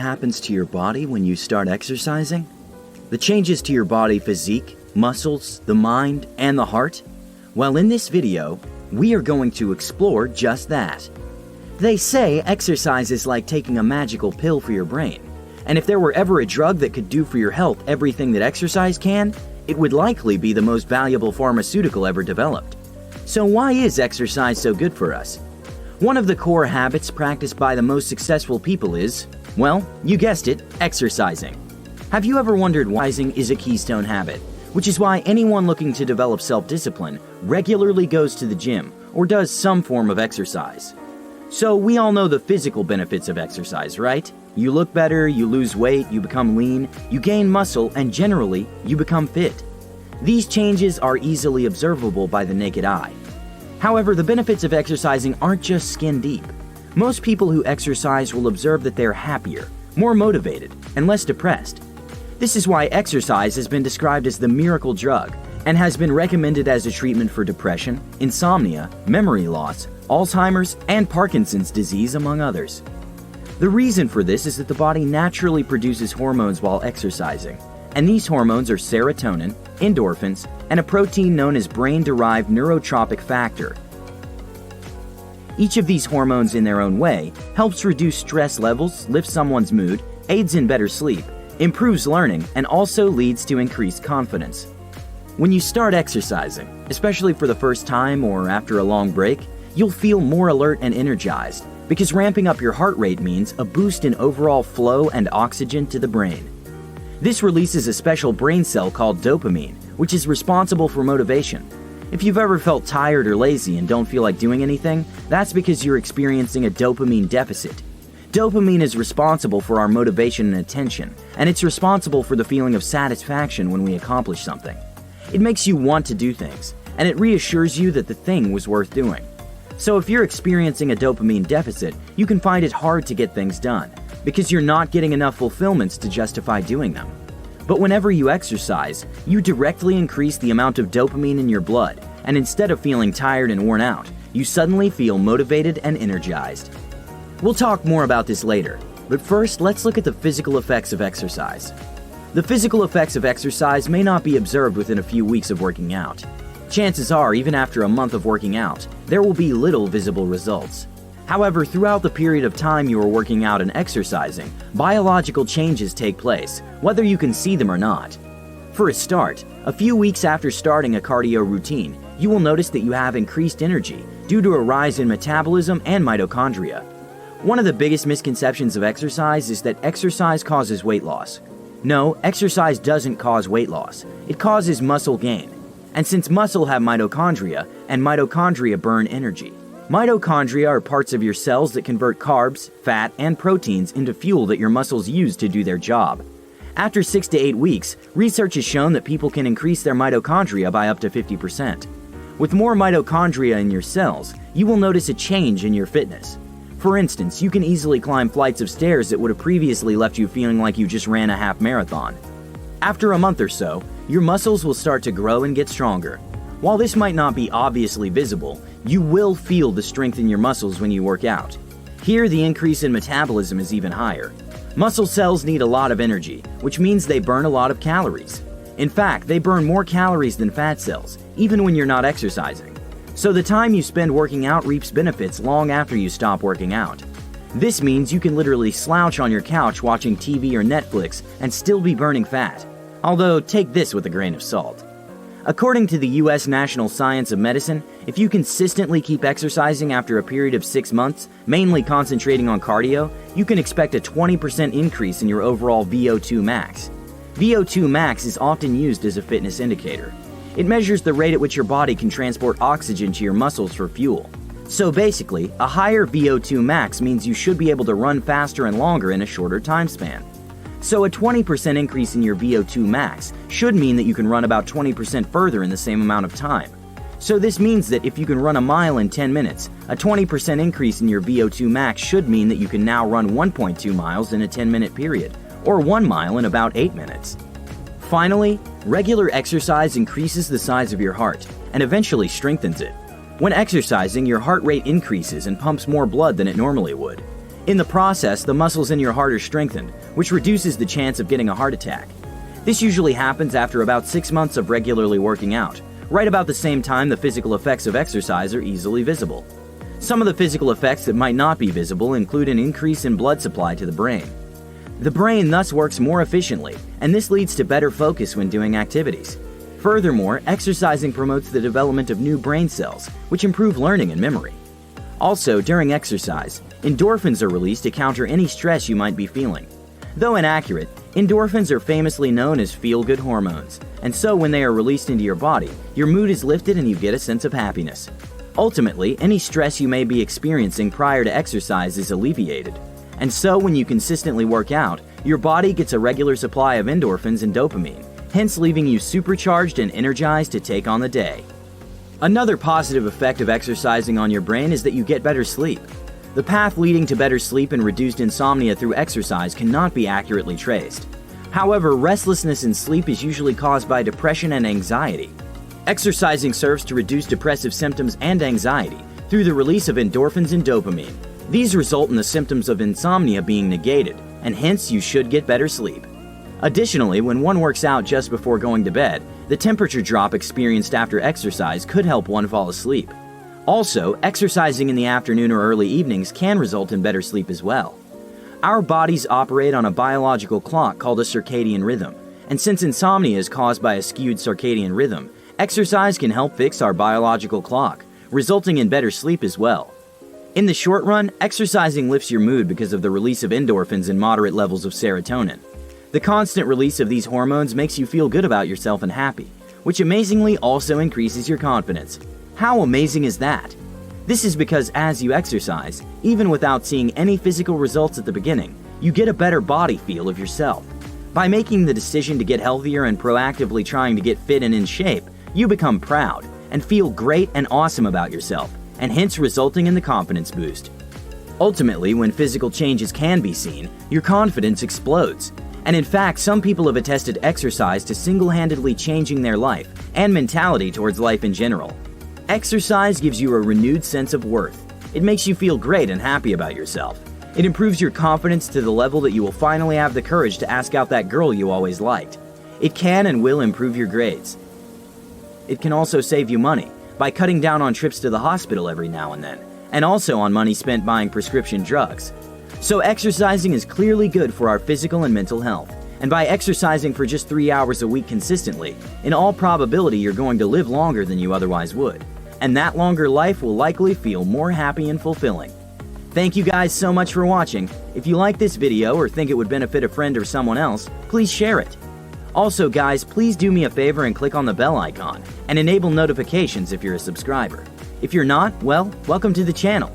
happens to your body when you start exercising? The changes to your body physique, muscles, the mind, and the heart? Well, in this video, we are going to explore just that. They say exercise is like taking a magical pill for your brain, and if there were ever a drug that could do for your health everything that exercise can, it would likely be the most valuable pharmaceutical ever developed. So why is exercise so good for us? One of the core habits practiced by the most successful people is, well, you guessed it, exercising. Have you ever wondered why exercising is a keystone habit, which is why anyone looking to develop self-discipline regularly goes to the gym or does some form of exercise? So we all know the physical benefits of exercise, right? You look better, you lose weight, you become lean, you gain muscle, and generally, you become fit. These changes are easily observable by the naked eye. However, the benefits of exercising aren't just skin deep. Most people who exercise will observe that they're happier, more motivated, and less depressed. This is why exercise has been described as the miracle drug and has been recommended as a treatment for depression, insomnia, memory loss, Alzheimer's, and Parkinson's disease, among others. The reason for this is that the body naturally produces hormones while exercising, and these hormones are serotonin, endorphins, and a protein known as brain-derived neurotrophic factor. Each of these hormones in their own way helps reduce stress levels, lifts someone's mood, aids in better sleep, improves learning, and also leads to increased confidence. When you start exercising, especially for the first time or after a long break, you'll feel more alert and energized because ramping up your heart rate means a boost in overall flow and oxygen to the brain. This releases a special brain cell called dopamine, which is responsible for motivation. If you've ever felt tired or lazy and don't feel like doing anything, that's because you're experiencing a dopamine deficit. Dopamine is responsible for our motivation and attention, and it's responsible for the feeling of satisfaction when we accomplish something. It makes you want to do things, and it reassures you that the thing was worth doing. So if you're experiencing a dopamine deficit, you can find it hard to get things done, because you're not getting enough fulfillments to justify doing them. But whenever you exercise, you directly increase the amount of dopamine in your blood, and instead of feeling tired and worn out, you suddenly feel motivated and energized. We'll talk more about this later, but first let's look at the physical effects of exercise. The physical effects of exercise may not be observed within a few weeks of working out. Chances are, even after a month of working out, there will be little visible results. However, throughout the period of time you are working out and exercising, biological changes take place, whether you can see them or not. For a start, a few weeks after starting a cardio routine, you will notice that you have increased energy due to a rise in metabolism and mitochondria. One of the biggest misconceptions of exercise is that exercise causes weight loss. No, exercise doesn't cause weight loss. It causes muscle gain. And since muscle have mitochondria, and mitochondria burn energy. Mitochondria are parts of your cells that convert carbs, fat, and proteins into fuel that your muscles use to do their job. After 6 to 8 weeks, research has shown that people can increase their mitochondria by up to 50%. With more mitochondria in your cells, you will notice a change in your fitness. For instance, you can easily climb flights of stairs that would have previously left you feeling like you just ran a half marathon. After a month or so, your muscles will start to grow and get stronger. While this might not be obviously visible, you will feel the strength in your muscles when you work out. Here, the increase in metabolism is even higher. Muscle cells need a lot of energy, which means they burn a lot of calories. In fact, they burn more calories than fat cells, even when you're not exercising. So the time you spend working out reaps benefits long after you stop working out. This means you can literally slouch on your couch watching TV or Netflix and still be burning fat. Although, take this with a grain of salt. According to the U.S. National Science of Medicine, if you consistently keep exercising after a period of 6 months, mainly concentrating on cardio, you can expect a 20% increase in your overall VO2 max. VO2 max is often used as a fitness indicator. It measures the rate at which your body can transport oxygen to your muscles for fuel. So basically, a higher VO2 max means you should be able to run faster and longer in a shorter time span. So a 20% increase in your VO2 max should mean that you can run about 20% further in the same amount of time. So this means that if you can run a mile in 10 minutes, a 20% increase in your VO2 max should mean that you can now run 1.2 miles in a 10-minute period, or 1 mile in about 8 minutes. Finally, regular exercise increases the size of your heart and eventually strengthens it. When exercising, your heart rate increases and pumps more blood than it normally would. In the process, the muscles in your heart are strengthened, which reduces the chance of getting a heart attack. This usually happens after about 6 months of regularly working out, right about the same time the physical effects of exercise are easily visible. Some of the physical effects that might not be visible include an increase in blood supply to the brain. The brain thus works more efficiently, and this leads to better focus when doing activities. Furthermore, exercising promotes the development of new brain cells, which improve learning and memory. Also, during exercise, endorphins are released to counter any stress you might be feeling. Though inaccurate, endorphins are famously known as feel-good hormones, and so when they are released into your body, your mood is lifted and you get a sense of happiness. Ultimately, any stress you may be experiencing prior to exercise is alleviated. And so when you consistently work out, your body gets a regular supply of endorphins and dopamine, hence leaving you supercharged and energized to take on the day. Another positive effect of exercising on your brain is that you get better sleep. The path leading to better sleep and reduced insomnia through exercise cannot be accurately traced. However, restlessness in sleep is usually caused by depression and anxiety. Exercising serves to reduce depressive symptoms and anxiety through the release of endorphins and dopamine. These result in the symptoms of insomnia being negated, and hence you should get better sleep. Additionally, when one works out just before going to bed, the temperature drop experienced after exercise could help one fall asleep. Also, exercising in the afternoon or early evenings can result in better sleep as well. Our bodies operate on a biological clock called a circadian rhythm, and since insomnia is caused by a skewed circadian rhythm, exercise can help fix our biological clock, resulting in better sleep as well. In the short run, exercising lifts your mood because of the release of endorphins and moderate levels of serotonin. The constant release of these hormones makes you feel good about yourself and happy, which amazingly also increases your confidence. How amazing is that? This is because as you exercise, even without seeing any physical results at the beginning, you get a better body feel of yourself. By making the decision to get healthier and proactively trying to get fit and in shape, you become proud and feel great and awesome about yourself, and hence resulting in the confidence boost. Ultimately, when physical changes can be seen, your confidence explodes. And in fact, some people have attested exercise to single-handedly changing their life and mentality towards life in general. Exercise gives you a renewed sense of worth. It makes you feel great and happy about yourself. It improves your confidence to the level that you will finally have the courage to ask out that girl you always liked. It can and will improve your grades. It can also save you money by cutting down on trips to the hospital every now and then, and also on money spent buying prescription drugs. So exercising is clearly good for our physical and mental health, and by exercising for just 3 hours a week consistently, in all probability you're going to live longer than you otherwise would, and that longer life will likely feel more happy and fulfilling. Thank you guys so much for watching. If you like this video or think it would benefit a friend or someone else, please share it. Also guys, please do me a favor and click on the bell icon and enable notifications if you're a subscriber. If you're not, well, welcome to the channel.